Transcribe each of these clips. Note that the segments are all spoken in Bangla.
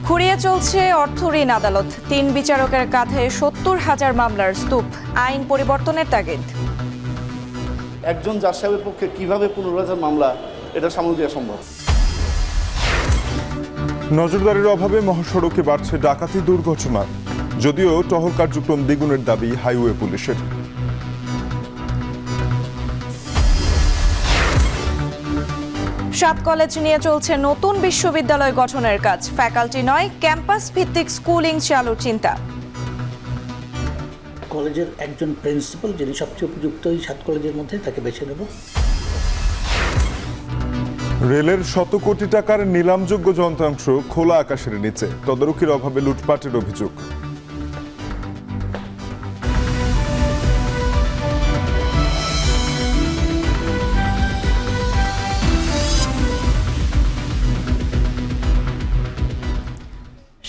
খুঁড়িয়ে চলছে অর্থ ঋণ আদালত। ৩ বিচারকের কাঁধে ৭০,০০০ মামলার স্তূপ। আইন পরিবর্তনের তাগিদ। একজন জাজ সাহেবের পক্ষে কিভাবে ১৫,০০০ মামলা এটা সামাল দেওয়া সম্ভব? নজরদারির অভাবে মহাসড়কে বাড়ছে ডাকাতি দুর্ঘটনা, যদিও টহল কার্যক্রম দ্বিগুণের দাবি হাইওয়ে পুলিশের। সাত কলেজ নিয়ে চলছে নতুন বিশ্ববিদ্যালয় গঠনের কাজ। ফ্যাকাল্টি নয়, ক্যাম্পাস ভিত্তিক স্কুলিং চালুর চিন্তা। কলেজের একজন প্রিন্সিপাল যিনি সবচেয়ে উপযুক্ত এই 7 কলেজের মধ্যে তাকে বেছে নেব। রেলের শত কোটি টাকার নিলামযোগ্য যন্ত্রাংশ খোলা আকাশের নিচে, তদারকির অভাবে লুটপাটের অভিযোগ।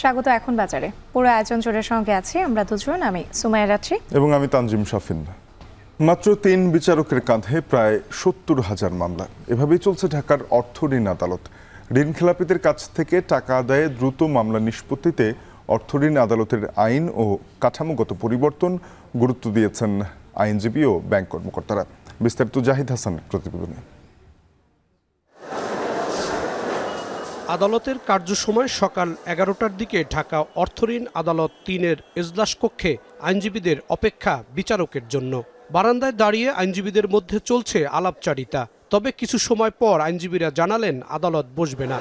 স্বাগত এখন বাজারে। পুরো আয়োজন জোরের সঙ্গে আছি আমরা দুজন, আমি সুমাইয়া রাত্রি এবং আমি তানজিম শাফিন। মাত্র ৩ বিচারকের কাঁধে প্রায় ৭০,০০০ মামলা। এভাবেই চলছে ঢাকার অর্থ ঋণ আদালত। ঋণ খেলাপিদের কাছ থেকে টাকা আদায়ে দ্রুত মামলা নিষ্পত্তিতে অর্থ ঋণ আদালতের আইন ও কাঠামোগত পরিবর্তন গুরুত্ব দিয়েছেন আইনজীবী ও ব্যাংক কর্মকর্তারা। বিস্তারিত জাহিদ হাসানের প্রতিবেদনে। আদালতের কার্যসময় সকাল ১১টার দিকে ঢাকা অর্থঋণ আদালত ৩-এর এজলাস কক্ষে আইনজীবীদের অপেক্ষা বিচারকের জন্য। বারান্দায় দাঁড়িয়ে আইনজীবীদের মধ্যে চলছে আলাপচারিতা। তবে কিছু সময় পর আইনজীবীরা জানালেন আদালত বসবে না।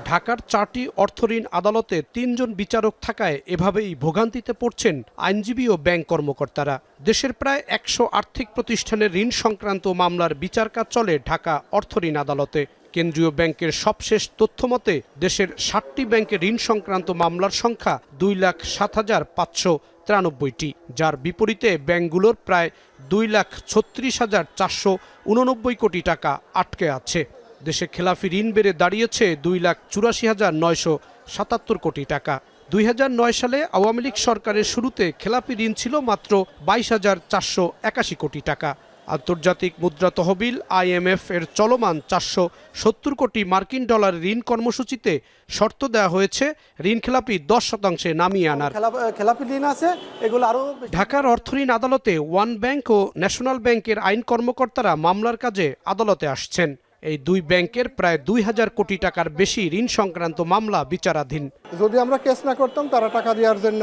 ঢাকার 4টি অর্থঋণ আদালতে 3 জন বিচারক থাকায় এভাবেই ভোগান্তিতে পড়ছেন আইনজীবী ও ব্যাংক কর্মকর্তারা। দেশের প্রায় 100 আর্থিক প্রতিষ্ঠানের ঋণ সংক্রান্ত মামলার বিচার কাজ চলে ঢাকা অর্থঋণ আদালতে। কেন্দ্রীয় ব্যাংকের সবশেষ তথ্য মতে দেশের 60টি ব্যাংকের ঋণ সংক্রান্ত মামলার সংখ্যা 2,07,593টি, যার বিপরীতে ব্যাংকগুলোর প্রায় 2,36,489 কোটি টাকা আটকে আছে। দেশে খেলাফি ঋণ বেড়ে দাঁড়িয়েছে 2,84,977 কোটি টাকা। 2009 সালে আওয়ামী লীগ সরকারের শুরুতে খেলাপি ঋণ ছিল মাত্র 22,481 কোটি টাকা। আন্তর্জাতিক মুদ্রা তহবিল IMF এর চলমান 470 কোটি মার্কিন ডলার ঋণ কর্মসূচিতে শর্ত দেওয়া হয়েছে ঋণ খেলাপি 10% নামিয়ে আনার। খেলাপি ঋণ আছে এগুলো আরো। ঢাকার অর্থঋণ আদালতে ওয়ান ব্যাংক ও ন্যাশনাল ব্যাংকের আইন কর্মকর্তারা মামলার কাজে আদালতে আসছেন। এই 2 ব্যাংকের প্রায় 2,000 কোটি টাকার বেশি ঋণ সংক্রান্ত মামলা বিচারাধীন। যদি আমরা কেস না করতাম তারা টাকা দেওয়ার জন্য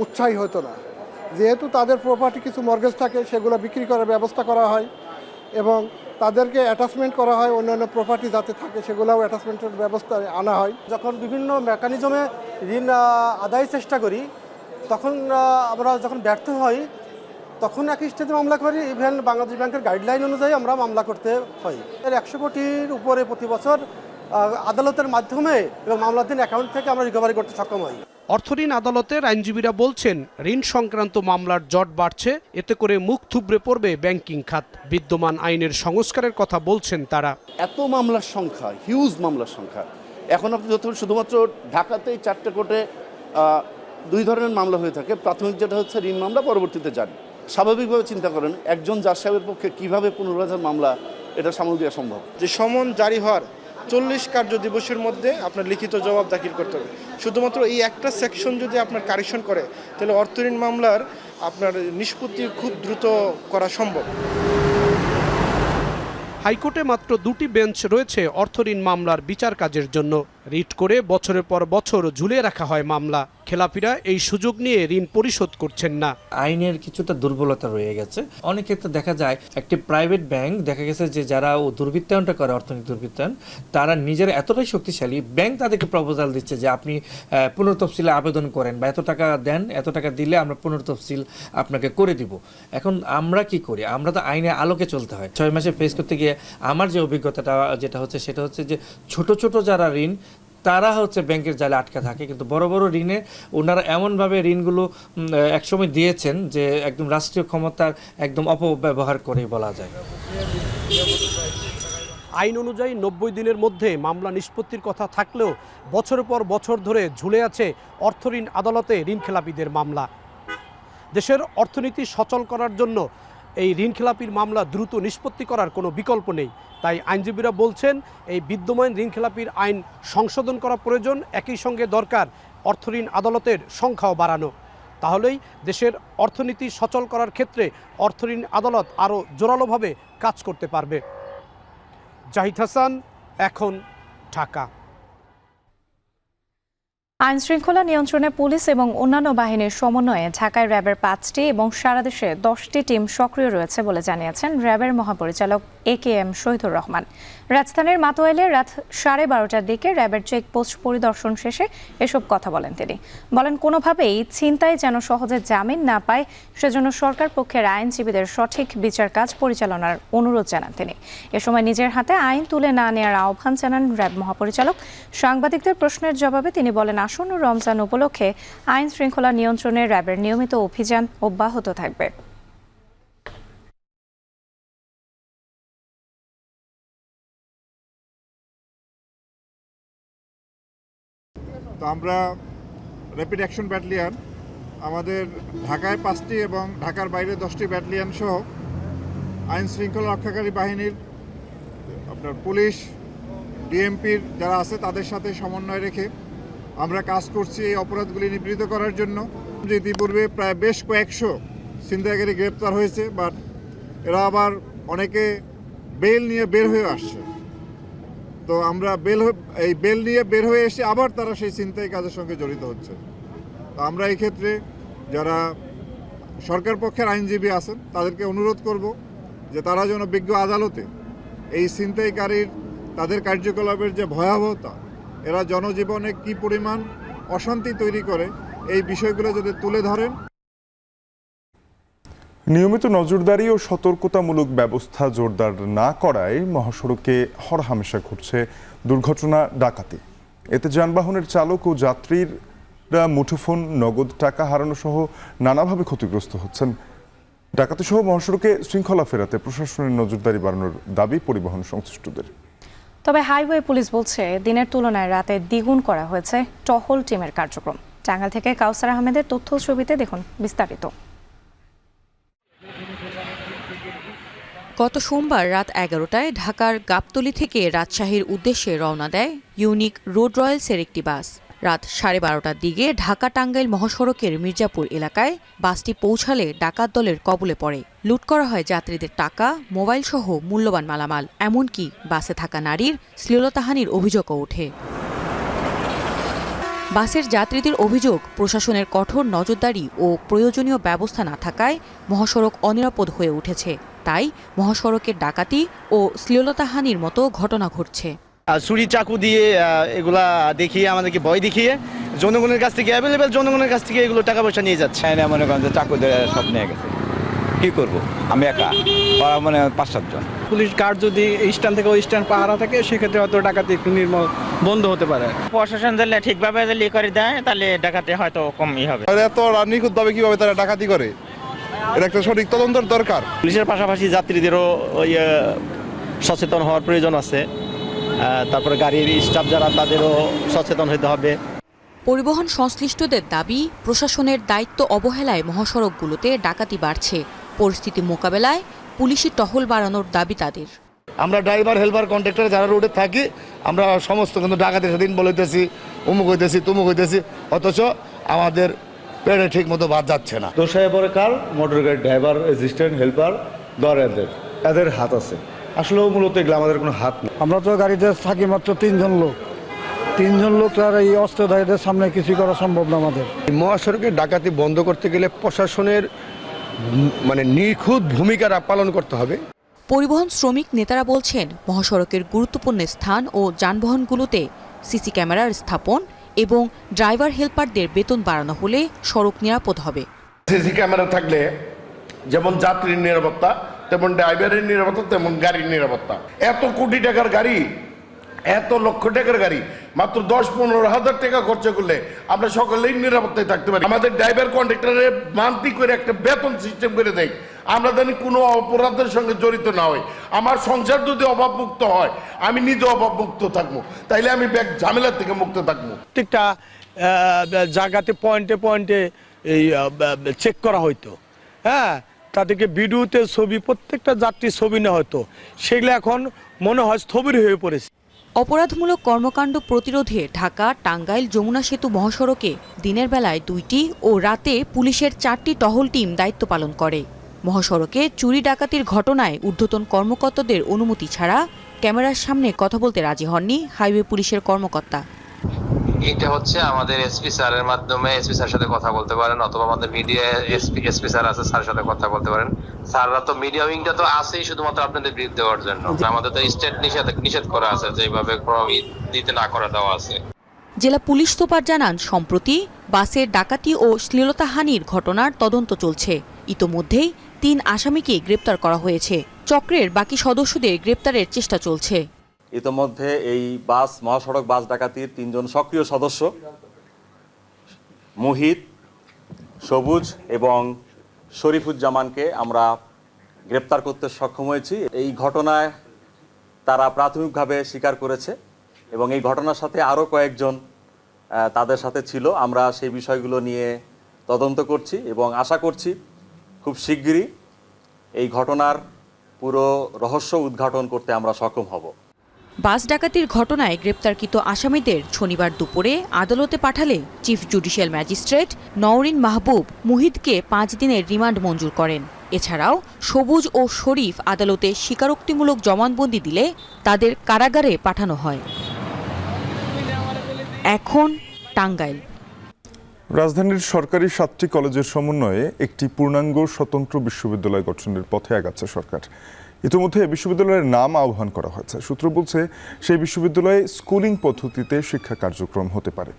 উৎসাহী হতো না। যেহেতু তাদের প্রপার্টি কিছু মর্গেজ থাকে সেগুলো বিক্রি করার ব্যবস্থা করা হয় এবং তাদেরকে অ্যাটাচমেন্ট করা হয়, অন্যান্য প্রপার্টি যাতে থাকে সেগুলোও অ্যাটাচমেন্টের ব্যবস্থা আনা হয়। যখন বিভিন্ন মেকানিজমে ঋণ আদায়ের চেষ্টা করি তখন আমরা যখন ব্যর্থ হই তখন একই স্টেজে মামলা করি। ইভেন বাংলাদেশ ব্যাংকের গাইডলাইন অনুযায়ী আমরা মামলা করতে হয়। 100 কোটির উপরে প্রতি বছর আদালতের মাধ্যমে এবং মামলাধীন অ্যাকাউন্ট থেকে আমরা রিকভারি করতে সক্ষম হই। অর্থঋণ আদালতের আইনজীবীরা বলছেন ঋণ সংক্রান্ত মামলার জট বাড়ছে, এতে করে মুখ থুবড়ে পড়বে ব্যাংকিং খাত। বিদ্যমান আইনের সংস্কারের কথা বলছেন তারা। এত মামলার সংখ্যা, হিউজ মামলার সংখ্যা। এখন আপনি শুধুমাত্র ঢাকাতেই 4টে কোর্টে 2 ধরনের মামলা হয়ে থাকে। প্রাথমিক যেটা হচ্ছে ঋণ মামলা, পরবর্তীতে জারি। স্বাভাবিকভাবে চিন্তা করেন একজন জাজ সাহেবের পক্ষে কিভাবে 15,000 মামলা এটা সামাল দেওয়া সম্ভব? যে সমন জারি হওয়ার 40 কার্য দিবসের মধ্যে আপনার লিখিত জবাব দাখিল করতে হবে। শুধুমাত্র এই একটা সেকশন যদি আপনার কারেকশন করে তাহলে অর্থঋণ মামলার আপনার নিষ্পত্তি খুব দ্রুত করা সম্ভব। হাইকোর্টে মাত্র 2টি বেঞ্চ রয়েছে অর্থঋণ মামলার বিচার কাজের জন্য। রিট করে বছরের পর বছর ঝুলিয়ে রাখা হয় মামলা। খেলাপিরা এই সুযোগ নিয়ে ঋণ পরিশোধ করছেন না। আইনের কিছুটা দুর্বলতা রয়ে গেছে। অনেক ক্ষেত্রে দেখা যায় একটি প্রাইভেট ব্যাংক দেখা গেছে যে যারা দুর্বৃত্তায়নটা করে, অর্থনৈতিক দুর্বৃত্তায়ন, তারা নিজেরা এতটাই শক্তিশালী, ব্যাংক তাদেরকে প্রপোজাল দিচ্ছে যে আপনি পুনর্তফসিলে আবেদন করেন বা এত টাকা দেন, এত টাকা দিলে আমরা পুনর্তফসিল আপনাকে করে দিব। এখন আমরা কি করি? আমরা তো আইনের আলোকে চলতে হয়। 6 মাসে ফেস করতে গিয়ে আমার যে অভিজ্ঞতাটা যেটা হচ্ছে সেটা হচ্ছে যে ছোট ছোট যারা ঋণ তারা হচ্ছে ব্যাংকের জালে আটকা থাকে, কিন্তু বড় বড় ঋণে ওনারা এমনভাবে ঋণগুলো একসময় দিয়েছেন যে একদম রাষ্ট্রীয় ক্ষমতার একদম অপব্যবহার করে বলা যায়। আইন অনুযায়ী 90 দিনের মধ্যে মামলা নিষ্পত্তির কথা থাকলেও বছরের পর বছর ধরে ঝুলে আছে অর্থঋণ আদালতে ঋণ খেলাপিদের মামলা। দেশের অর্থনীতি সচল করার জন্য এই ঋণখেলাপির মামলা দ্রুত নিষ্পত্তি করার কোনো বিকল্প নেই। তাই আইনজীবীরা বলছেন এই বিদ্যমান ঋণখেলাপির আইন সংশোধন করা প্রয়োজন, একই সঙ্গে দরকার অর্থঋণ আদালতের সংখ্যাও বাড়ানো। তাহলেই দেশের অর্থনীতি সচল করার ক্ষেত্রে অর্থঋণ আদালত আরও জোরালোভাবে কাজ করতে পারবে। জাহিদ হাসান, এখন, ঢাকা। আইন শৃঙ্খলা নিয়ন্ত্রণে পুলিশ এবং অন্যান্য বাহিনীর সমন্বয়ে ঢাকায় র্যাবের 5টি এবং সারা দেশে 10টি টিম সক্রিয় রয়েছে বলে জানিয়েছেন র্যাবের মহাপরিচালক AKM শহীদুর রহমান। রাজধানীর মাতোয়াইলে রাত 12:30টার দিকে র্যাবের চেকপোস্ট পরিদর্শন শেষে এসব কথা বলেন তিনি। বলেন, কোনোভাবেই ছিনতাই যেন সহজে জামিন না পায়, সেজন্য সরকার পক্ষের আইনজীবীদের সঠিক বিচার কাজ পরিচালনার অনুরোধ জানান তিনি। এ সময় নিজের হাতে আইন তুলে না নেওয়ার আহ্বান জানান র্যাব মহাপরিচালক। সাংবাদিকদের প্রশ্নের জবাবে তিনি বলেন, আসন্ন রমজান উপলক্ষে আইন শৃঙ্খলা নিয়ন্ত্রণে র্যাবের নিয়মিত অভিযান অব্যাহত থাকবে। তো আমরা র্যাপিড অ্যাকশন ব্যাটালিয়ন আমাদের ঢাকায় 5টি এবং ঢাকার বাইরে 10টি ব্যাটালিয়ন সহ আইন শৃঙ্খলা রক্ষাকারী বাহিনীর আপনার পুলিশ ডিএমপির যারা আছে তাদের সাথে সমন্বয় রেখে আমরা কাজ করছি এই অপরাধগুলি নিবৃত করার জন্য। যে ইতিপূর্বে প্রায় বেশ কয়েকশো ছিনতাইকারী গ্রেপ্তার হয়েছে, বাট এরা আবার অনেকে বেল নিয়ে বের হয়ে আসছে। তো আমরা বেল নিয়ে বের হয়ে এসে আবার তারা সেই ছিনতাই কাজের সঙ্গে জড়িত হচ্ছে। তো আমরা এই ক্ষেত্রে যারা সরকার পক্ষের আইনজীবী আছেন তাদেরকে অনুরোধ করব যে তারা যেন বিজ্ঞ আদালতে এই ছিনতাইকারীর তাদের কার্যকলাপের যে ভয়াবহতা, এরা জনজীবনে কি পরিমাণ অশান্তি তৈরি করে, এই বিষয়গুলো যদি তুলে ধরেন। নিয়মিত নজরদারি ও সতর্কতামূলক ব্যবস্থা জোরদার না করায় মহাসড়কে হরহামেশা ঘটছে দুর্ঘটনা, ডাকাতি। এতে যানবাহনের চালক ও যাত্রীরা মুঠোফোন, নগদ টাকা হারানো সহ নানাভাবে ক্ষতিগ্রস্ত হচ্ছেন। ডাকাতি সহ মহাসড়কে শৃঙ্খলা ফেরাতে প্রশাসনের নজরদারি বাড়ানোর দাবি পরিবহন সংশ্লিষ্টদের। তবে হাইওয়ে পুলিশ বলছে, দিনের তুলনায় রাতে দ্বিগুণ করা হয়েছে টহল টিমের কার্যক্রম। টাঙ্গাইল থেকে কাউসার আহমেদের তথ্য ছবিতে দেখুন বিস্তারিত। গত সোমবার রাত 11টায় ঢাকার গাবতলী থেকে রাজশাহীর উদ্দেশ্যে রওনা দেয় ইউনিক রোড রয়্যালসের একটি বাস। রাত 12:30টার দিকে ঢাকা টাঙ্গাইল মহাসড়কের মির্জাপুর এলাকায় বাসটি পৌঁছালে ডাকাত দলের কবলে পড়ে। লুট করা হয় যাত্রীদের টাকা, মোবাইল সহ মূল্যবান মালামাল। এমনকি বাসে থাকা নারীর শ্লীলতাহানির অভিযোগও ওঠে। বাসের যাত্রীদের অভিযোগ, প্রশাসনের কঠোর নজরদারি ও প্রয়োজনীয় ব্যবস্থা না থাকায় মহাসড়ক অনিরাপদ হয়ে উঠেছে। তাই মহাসড়কের ডাকাতি ও শ্লীলতাহানির মতো ঘটনা ঘটছে। ছুরি চাকু দিয়ে এগুলা দেখিয়ে আমাদেরকে ভয় দেখিয়ে জনগণের কাছ থেকে অ্যাভেলেবেল জনগণের কাছ থেকে এগুলো টাকা পয়সা নিয়ে যাচ্ছে। মনে করেন যে চাকু দিয়ে সব নিয়ে গেছে, কি করব আমি একা, মানে 5-7 জন। পুলিশ গার্ড যদি এই স্ট্যান্ড থেকে ওই স্ট্যান্ড পাহারা থাকে, সেক্ষেত্রে হয়তো ডাকাতি একটু নির্মল বন্ধ হতে পারে। প্রশাসন যদি ঠিকভাবে যদি করে দেয় তাহলে ডাকাতি হয়তো কমই হবে। এত নিখুঁতভাবে কিভাবে তারা ডাকাতি করে, এর একটা সঠিক তদন্তের দরকার। পুলিশের পাশাপাশি যাত্রীদেরও সচেতন হওয়ার প্রয়োজন আছে। তারপরে গাড়ির স্টাফ যারা, তাদেরও সচেতন হতে হবে। পরিবহন সংশ্লিষ্টদের দাবি, প্রশাসনের দায়িত্ব অবহেলায় মহাসড়কগুলোতে ডাকাতি বাড়ছে। পরিস্থিতি মোকাবেলায় পুলিশি টহল বাড়ানোর দাবি তাদের। আমরা ড্রাইভার, হেল্পার, কন্ট্রাক্টর যারা রোডে থাকি, আমরা সমস্ত কিন্তু ডাকাতের সাথে ইনভলভ হইতেছি, অমুক হইতেছি, তুমুক হইতেছি, অথচ আমাদের পেটে ঠিক মতো বাদ যাচ্ছে না। দোষায় পরে কার? মোটর গাড়ির ড্রাইভার, অ্যাসিস্ট্যান্ট, হেল্পার, ড্রাইভারদের এদের হাত আছে। আসলেও মূলত এগুলো আমাদের কোনো হাত নেই। আমরা তো গাড়িতে থাকি মাত্র 3 লোক। 3 লোক আর এই অস্ত্রধারীদের সামনে কিছু করা সম্ভব না আমাদের। মহাসড়কে ডাকাতি বন্ধ করতে গেলে প্রশাসনের নিখুঁত ভূমিকা পালন করতে হবে। পরিবহন শ্রমিক নেতারা বলছেন, মহাসড়কের গুরুত্বপূর্ণ স্থান ও যানবাহনগুলোতে সিসি ক্যামেরার স্থাপন এবং ড্রাইভার হেল্পারদের বেতন বাড়ানো হলে সড়ক নিরাপদ হবে। সিসি ক্যামেরা থাকলে যেমন যাত্রীর নিরাপত্তা, তেমন ড্রাইভারের নিরাপত্তা, তেমন গাড়ির নিরাপত্তা। এত কোটি টাকার গাড়ি, এত লক্ষ টাকার গাড়ি মাত্র 10-15 হাজার টাকা খরচ করলে আমরা সকলেই নিরাপত্তায় থাকতে পারি। আমাদের ড্রাইভার কন্ট্রাক্টরের মান্থলি করে একটা বেতন সিস্টেম করে দেয়, আমরা জানি কোনো অপরাধের সঙ্গে জড়িত না হয়। আমার সংসার যদি অভাবমুক্ত হয়, আমি নিজে অভাবমুক্ত থাকবো, তাইলে আমি ব্যাগ ঝামেলার থেকে মুক্ত থাকবো। প্রত্যেকটা জায়গাতে পয়েন্টে পয়েন্টে এই চেক করা হইতো। হ্যাঁ, তাদেরকে ভিডিওতে ছবি, প্রত্যেকটা যাত্রীর ছবি নেওয়া হতো, সেগুলো এখন মনে হয় স্থবির হয়ে পড়েছে। অপরাধমূলক কর্মকাণ্ড প্রতিরোধে ঢাকা টাঙ্গাইল যমুনা সেতু মহাসড়কে দিনের বেলায় 2টি ও রাতে পুলিশের 4টি টহল টিম দায়িত্ব পালন করে। মহাসড়কে চুরি ডাকাতির ঘটনায় ঊর্ধ্বতন কর্মকর্তাদের অনুমতি ছাড়া ক্যামেরার সামনে কথা বলতে রাজি হননি হাইওয়ে পুলিশের কর্মকর্তা। এটা হচ্ছে আমাদের এসপি স্যারের মাধ্যমে এসপি স্যারের সাথে কথা বলতে পারেন, অথবা আমাদের মিডিয়া এসপি স্যার আছে, স্যারের সাথে কথা বলতে পারেন। স্যাররা তো মিডিয়া উইংটা তো আছেই শুধুমাত্র আপনাদের ব্রিফ দেওয়ার জন্য। আমাদের তো স্টেট নিষেধ করা আছে, যেভাবে দিতে না করা দেওয়া আছে। জেলা পুলিশ সুপার জানান, সম্প্রতি বাসের ডাকাতি ও শ্লীলতাহানির ঘটনার তদন্ত চলছে। ইতোমধ্যেই 3 আসামিকে গ্রেপ্তার করা হয়েছে। চক্রের বাকি সদস্যদের গ্রেপ্তারের চেষ্টা চলছে। ইতোমধ্যে এই মহাসড়ক বাস ডাকাতির 3 জন সক্রিয় সদস্য মুহিত, সবুজ এবং শরীফুজ্জামানকে আমরা গ্রেপ্তার করতে সক্ষম হয়েছি। এই ঘটনায় তারা প্রাথমিকভাবে স্বীকার করেছে এবং এই ঘটনার সাথে আরও কয়েকজন তাদের সাথে ছিল। আমরা সেই বিষয়গুলো নিয়ে তদন্ত করছি এবং আশা করছি খুব শিগগিরই এই ঘটনার পুরো রহস্য উদ্ঘাটন করতে আমরা সক্ষম হব। বাস ডাকাতির ঘটনায় গ্রেপ্তারকৃত আসামিদের শনিবার দুপুরে আদালতে পাঠালে চিফ জুডিশিয়াল ম্যাজিস্ট্রেট নওরিন মাহবুব মুহিতকে 5 দিনের রিমান্ড মঞ্জুর করেন। এছাড়াও সবুজ ও শরীফ আদালতে স্বীকারোক্তিমূলক জবানবন্দি দিলে তাদের কারাগারে পাঠানো হয়। এখন টাঙ্গাইল। রাজধানীর সরকারি 7টি কলেজের সমন্বয়ে একটি পূর্ণাঙ্গ স্বতন্ত্র বিশ্ববিদ্যালয় গঠনের পথে আগাচ্ছে সরকার। ইতিমধ্যে বিশ্ববিদ্যালয়ের নাম আহ্বান করা হয়েছে। সূত্র বলছে, সেই বিশ্ববিদ্যালয়ে স্কুলিং পদ্ধতিতে শিক্ষা কার্যক্রম হতে পারে।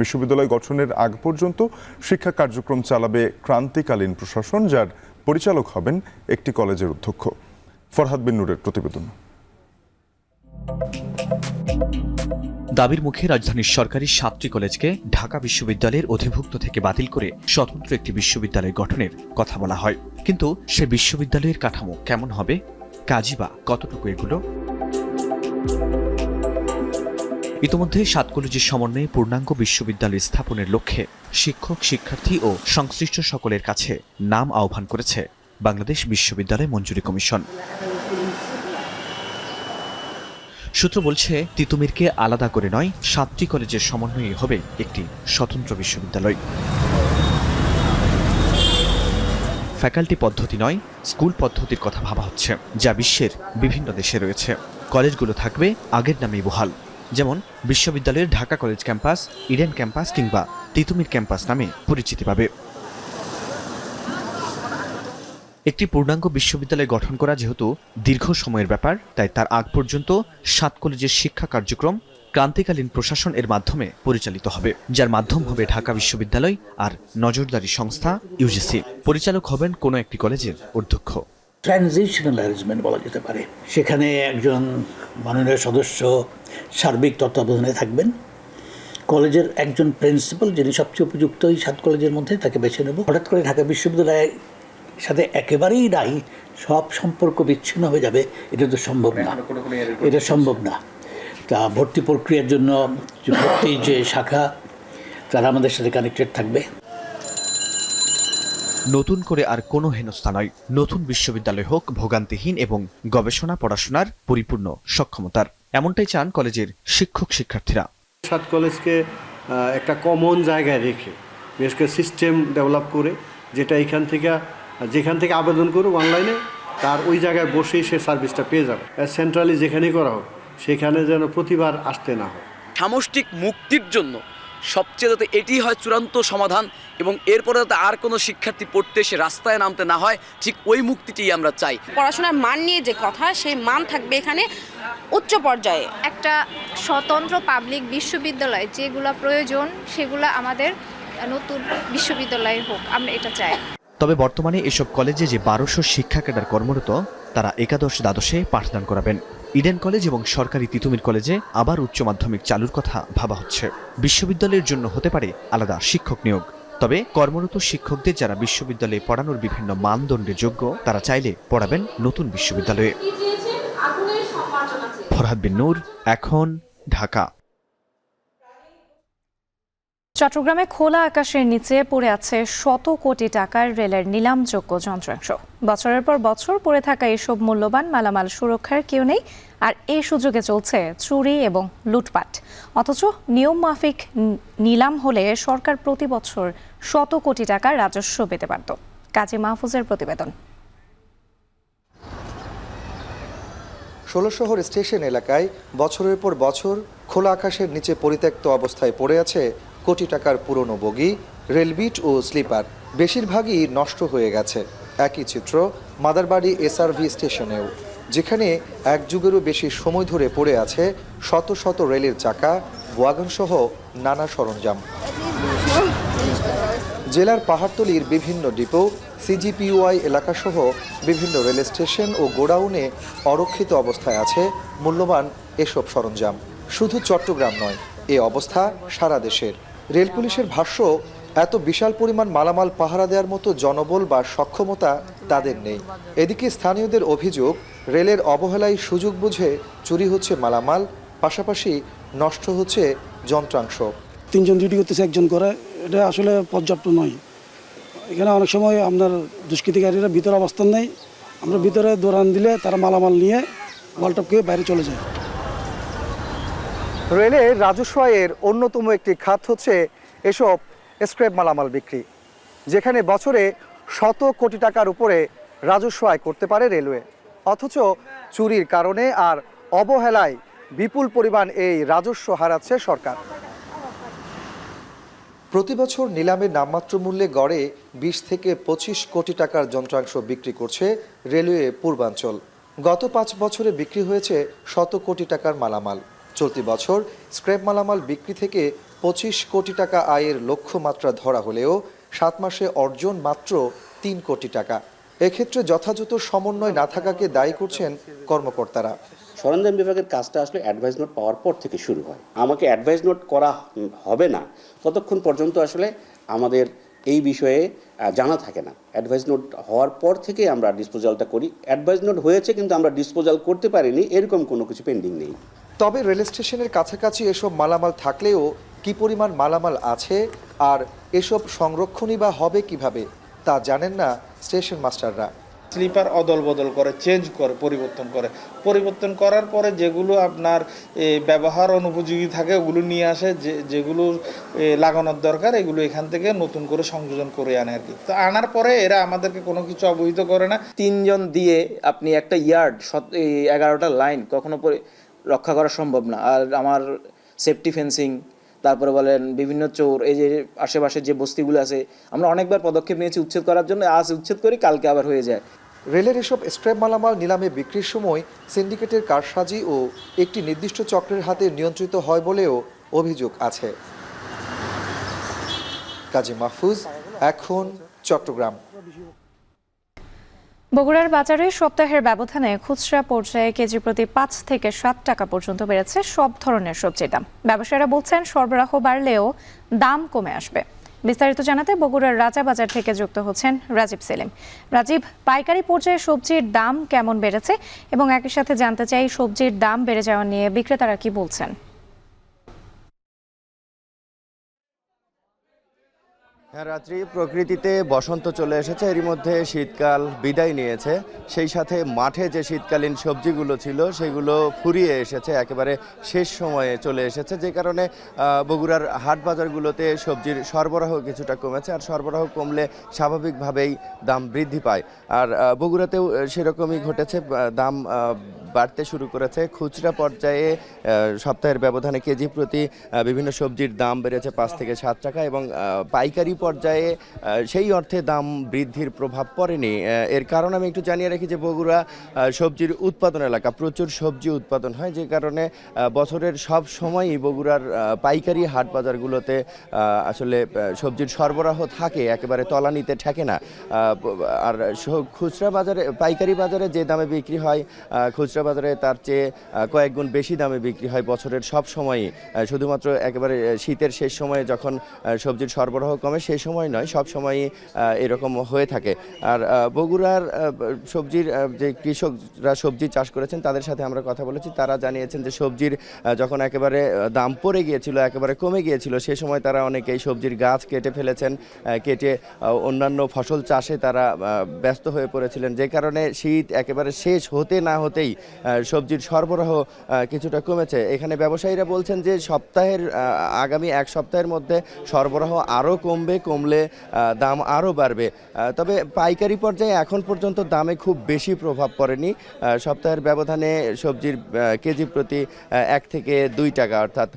বিশ্ববিদ্যালয় গঠনের আগ পর্যন্ত শিক্ষা কার্যক্রম চালাবে ক্রান্তিকালীন প্রশাসন, যার পরিচালক হবেন একটি কলেজের অধ্যক্ষ। ফরহাদ বিন নূরের প্রতিবেদন। দাবির মুখে রাজধানীর সরকারি 7টি কলেজকে ঢাকা বিশ্ববিদ্যালয়ের অধিভুক্ত থেকে বাতিল করে স্বতন্ত্র একটি বিশ্ববিদ্যালয় গঠনের কথা বলা হয়। কিন্তু সে বিশ্ববিদ্যালয়ের কাঠামো কেমন হবে, কাজই বা কতটুকু এগুলো? ইতিমধ্যে 7 কলেজের সমন্বয়ে পূর্ণাঙ্গ বিশ্ববিদ্যালয় স্থাপনের লক্ষ্যে শিক্ষক, শিক্ষার্থী ও সংশ্লিষ্ট সকলের কাছে নাম আহ্বান করেছে বাংলাদেশ বিশ্ববিদ্যালয় মঞ্জুরি কমিশন। সূত্র বলছে, তিতুমিরকে আলাদা করে নয়, 7টি কলেজের সমন্বয়ে হবে একটি স্বতন্ত্র বিশ্ববিদ্যালয়। ফ্যাকাল্টি পদ্ধতি নয়, স্কুল পদ্ধতির কথা ভাবা হচ্ছে, যা বিশ্বের বিভিন্ন দেশে রয়েছে। কলেজগুলো থাকবে আগের নামেই বহাল, যেমন বিশ্ববিদ্যালয়ের Dhaka college campus, Eden campus কিংবা তিতুমির ক্যাম্পাস নামে পরিচিতি পাবে। একটি পূর্ণাঙ্গ বিশ্ববিদ্যালয় গঠন করা যেহেতু দীর্ঘ সময়ের ব্যাপার, তাই তার আগ পর্যন্ত 7 কলেজের শিক্ষা কার্যক্রম ক্রান্তিকালীন প্রশাসন এর মাধ্যমে পরিচালিত হবে, যার মাধ্যম হবে ঢাকা বিশ্ববিদ্যালয় আর নজরদারি সংস্থা ইউজিসি। পরিচালক হবেন কোনো একটি কলেজের অধ্যক্ষ। ট্রানজিশনাল অ্যারেঞ্জমেন্ট বলা যেতে পারে। সেখানে একজন মাননীয় সদস্য সার্বিক তত্ত্বাবধানে থাকবেন। কলেজের একজন প্রিন্সিপাল, যিনি সবচেয়ে উপযুক্ত এই 7 কলেজের মধ্যে, তাকে বেছে নেব। হঠাৎ করে ঢাকা বিশ্ববিদ্যালয়ের সাথে একেবারেই নাই, সব সম্পর্ক বিচ্ছিন্ন হয়ে যাবে, এটা তো সম্ভব না। এটা সম্ভব না। তা ভর্তি প্রক্রিয়ার জন্য ভর্তি যে শাখা, তারা আমাদের সাথে কানেক্টেড থাকবে। নতুন করে আর কোনো হেনস্থা নয়, নতুন বিশ্ববিদ্যালয় হোক ভোগান্তিহীন এবং গবেষণা পড়াশোনার পরিপূর্ণ সক্ষমতার, এমনটাই চান কলেজের শিক্ষক শিক্ষার্থীরা। 7 কলেজকে একটা কমন জায়গায় রেখে, বিশেষ করে সিস্টেম ডেভেলপ করে, যেটা যেখান থেকে আবেদন করুক অনলাইনে, তার ওই জায়গায় বসেই সে সার্ভিসটা পেয়ে যাবে। সেন্ট্রালি যেখানেই করা হোক, সেখানে যেন প্রতিবার আসতে না হয়। সামষ্টিক মুক্তির জন্য সবচেয়ে যাতে এটি হয় চূড়ান্ত সমাধান, এবং এরপরে যাতে আর কোনো শিক্ষার্থী পড়তে এসে রাস্তায় নামতে না হয়, ঠিক ওই মুক্তিটি আমরা চাই। পড়াশোনার মান নিয়ে যে কথা, সেই মান থাকবে এখানে উচ্চ পর্যায়ে। একটা স্বতন্ত্র পাবলিক বিশ্ববিদ্যালয় যেগুলো প্রয়োজন, সেগুলো আমাদের নতুন বিশ্ববিদ্যালয় হোক, আমরা এটা চাই। তবে বর্তমানে এসব কলেজে যে 1200 শিক্ষা ক্যাডার কর্মরত, তারা একাদশ দ্বাদশে পাঠদান করাবেন। ইডেন কলেজ এবং সরকারি তিতুমির কলেজে আবার উচ্চ মাধ্যমিক চালুর কথা ভাবা হচ্ছে। বিশ্ববিদ্যালয়ের জন্য হতে পারে আলাদা শিক্ষক নিয়োগ, তবে কর্মরত শিক্ষকদের যারা বিশ্ববিদ্যালয়ে পড়ানোর বিভিন্ন মানদণ্ডে যোগ্য, তারা চাইলে পড়াবেন নতুন বিশ্ববিদ্যালয়ে। ফরহাদ বিন নূর, এখন, ঢাকা। চট্টগ্রামে খোলা আকাশের নিচে পড়ে আছে শত কোটি টাকার রেলের নিলামযোগ্য যন্ত্রাংশ। বছরের পর বছর পড়ে থাকা এসব মূল্যবান মালামাল সুরক্ষার কেউ নেই, আর এই সুযোগে চলছে চুরি এবং লুটপাট। অথচ নিয়ম মাফিক নিলাম হলে সরকার প্রতি বছর শত কোটি টাকার রাজস্ব পেতে পারত। কাজী মাহফুজের প্রতিবেদন। ষোলশহর স্টেশন এলাকায় বছরের পর বছর খোলা আকাশের নিচে পরিত্যক্ত অবস্থায় পড়ে আছে কোটি টাকার পুরনো বগি, রেলবিট ও স্লিপার। বেশিরভাগই নষ্ট হয়ে গেছে। একই চিত্র মাদারবাড়ি এসআরভি স্টেশনেও, যেখানে এক যুগেরও বেশি সময় ধরে পড়ে আছে শত শত রেলের চাকা, ওয়াগনসহ নানা সরঞ্জাম। জেলার পাহাড়তলির বিভিন্ন ডিপো, সিজিপিওআই এলাকাসহ বিভিন্ন রেল স্টেশন ও গোডাউনে অরক্ষিত অবস্থায় আছে মূল্যবান এসব সরঞ্জাম। শুধু চট্টগ্রাম নয়, এ অবস্থা সারা দেশের। রেল পুলিশের ভাষ্য, এত বিশাল পরিমাণ মালামাল পাহারা দেওয়ার মতো জনবল বা সক্ষমতা তাদের নেই। এদিকে স্থানীয়দের অভিযোগ, রেলের অবহেলায় সুযোগ বুঝে চুরি হচ্ছে মালামাল, পাশাপাশি নষ্ট হচ্ছে যন্ত্রাংশ। 3 জন ডিউটি করতেছে, 1 জন করে, এটা আসলে পর্যাপ্ত নয়। এখানে অনেক সময় আপনার দুষ্কৃতিকারীরা ভিতরে অবস্থান নেই, আমরা ভিতরে দৌড়ান দিলে তারা মালামাল নিয়ে ওয়ালটপকে বাইরে চলে যায়। রেলের রাজস্ব আয়ের অন্যতম একটি খাত হচ্ছে এসব স্ক্র্যাপ মালামাল বিক্রি, যেখানে বছরে শত কোটি টাকার উপরে রাজস্ব আয় করতে পারে রেলওয়ে। অথচ চুরির কারণে আর অবহেলায় বিপুল পরিমাণ এই রাজস্ব হারাচ্ছে সরকার। প্রতি বছর নিলামের নামমাত্র মূল্যে গড়ে 20 থেকে 25 কোটি টাকার যন্ত্রাংশ বিক্রি করছে রেলওয়ে পূর্বাঞ্চল। গত 5 বছরে বিক্রি হয়েছে শত কোটি টাকার মালামাল। চলতি বছর স্ক্র্যাপ মালামাল বিক্রি থেকে 25 কোটি টাকা আয়ের লক্ষ্যমাত্রা ধরা হলেও 7 মাসে অর্জন মাত্র 3 কোটি টাকা। এক্ষেত্রে যথাযথ সমন্বয় না থাকাকে দায়ী করছেন কর্মকর্তারা। সরঞ্জাম বিভাগের কাজটা আসলে অ্যাডভাইস নোট পাওয়ার পর থেকে শুরু হয়। আমাকে অ্যাডভাইস নোট করা হবে না ততক্ষণ পর্যন্ত আসলে আমাদের এই বিষয়ে জানা থাকে না। অ্যাডভাইস নোট হওয়ার পর থেকে আমরা ডিসপোজালটা করি। অ্যাডভাইস নোট হয়েছে কিন্তু আমরা ডিসপোজাল করতে পারিনি, এরকম কোনো কিছু পেন্ডিং নেই। তবে রেল স্টেশনের কাছাকাছি এসব মালামাল থাকলেও কি পরিমাণ মালামাল আছে আর এসব সংরক্ষণই বা হবে কিভাবে, তা জানেন না স্টেশন মাস্টাররা। স্লিপার অদল বদল করে, চেঞ্জ করে, পরিবর্তন করার পরে যেগুলো আপনার ব্যবহার অনুপযোগী থাকে ওগুলো নিয়ে আসে, যেগুলো লাগানোর দরকার এগুলো এখান থেকে নতুন করে সংযোজন করে আনে আর কি। তো আনার পরে এরা আমাদেরকে কোনো কিছু অবহিত করে না। 3 জন দিয়ে আপনি একটা ইয়ার্ড 11টা লাইন কখনো রক্ষা করা সম্ভব না। আর আমার সেফটি ফেন্সিং, তারপরে বলেন বিভিন্ন চোর, এই যে আশেপাশে যে বস্তিগুলো আছে, আমরা অনেকবার পদক্ষেপ নিয়েছি উচ্ছেদ করার জন্য। আজ উচ্ছেদ করি, কালকে আবার হয়ে যায়। রেলের এসব স্ক্র্যাপ মালামাল নিলামে বিক্রির সময় সিন্ডিকেটের কারসাজি ও একটি নির্দিষ্ট চক্রের হাতে নিয়ন্ত্রিত হয় বলেও অভিযোগ আছে। কাজী মাহফুজ, এখন চট্টগ্রাম। বগুড়ার বাজারে সপ্তাহের ব্যবধানে খুচরা পর্যায়ে কেজি প্রতি 5 থেকে 7 টাকা পর্যন্ত বেড়েছে সব ধরনের সবজির দাম। ব্যবসায়ীরা বলছেন সরবরাহ বাড়লেও দাম কমে আসবে। বিস্তারিত জানাতে বগুড়ার রাজা বাজার থেকে যুক্ত হচ্ছেন রাজীব সেলিম। রাজীব, পাইকারি পর্যায়ে সবজির দাম কেমন বেড়েছে এবং একই সাথে জানতে চাই সবজির দাম বেড়ে যাওয়া নিয়ে বিক্রেতারা কি বলছেন? হ্যাঁ রাত্রি, প্রকৃতিতে বসন্ত চলে এসেছে, এরই মধ্যে শীতকাল বিদায় নিয়েছে। সেই সাথে মাঠে যে শীতকালীন সবজিগুলো ছিল সেগুলো ফুরিয়ে এসেছে, একেবারে শেষ সময়ে চলে এসেছে, যে কারণে বগুড়ার হাট বাজারগুলোতে সবজির সরবরাহ কিছুটা কমেছে। আর সরবরাহ কমলে স্বাভাবিকভাবেই দাম বৃদ্ধি পায়। আর বগুড়াতেও সেরকমই ঘটেছে, দাম বাড়তে শুরু করেছে। খুচরা পর্যায়ে সপ্তাহের ব্যবধানে কেজি প্রতি বিভিন্ন সবজির দাম বেড়েছে 5 থেকে 7 টাকা এবং পাইকারি পর্যায়ে সেই অর্থে দাম বৃদ্ধির প্রভাব পড়েনি। এর কারণ আমি একটু জানিয়ে রাখি যে বগুড়া সবজির উৎপাদন এলাকা, প্রচুর সবজি উৎপাদন হয়, যে কারণে বছরের সব সময়ই বগুড়ার পাইকারি হাট বাজারগুলোতে আসলে সবজির সরবরাহ থাকে, একেবারে তলানিতে ঠেকে না। আর খুচরা বাজারে, পাইকারি বাজারে যে দামে বিক্রি হয় খুচরা বাজারে তার চেয়ে কয়েক গুণ বেশি দামে বিক্রি হয় বছরের সব সময়ই। শুধুমাত্র একেবারে শীতের শেষ সময়ে যখন সবজির সরবরাহ কমে সেই সেই সময় নয়, সব সময়ই এরকম হয়ে থাকে। আর বগুড়ার সবজির যে কৃষকরা সবজি চাষ করেছেন তাদের সাথে আমরা কথা বলেছি, তারা জানিয়েছেন যে সবজির যখন একেবারে দাম পড়ে গিয়েছিল, একেবারে কমে গিয়েছিল, সে সময় তারা অনেকেই সবজির গাছ কেটে ফেলেছেন, কেটে অন্যান্য ফসল চাষে তারা ব্যস্ত হয়ে পড়েছিলেন, যে কারণে শীত একেবারে শেষ হতে না হতেই সবজির সরবরাহ কিছুটা কমেছে। এখানে ব্যবসায়ীরা বলছেন যে আগামী এক সপ্তাহের মধ্যে সরবরাহ আরও কমলে দাম আরও বাড়বে। তবে পাইকারি পর্যায়ে এখন পর্যন্ত দামে খুব বেশি প্রভাব পড়েনি। সপ্তাহের ব্যবধানে সবজির কেজি প্রতি 1 থেকে 2 টাকা, অর্থাৎ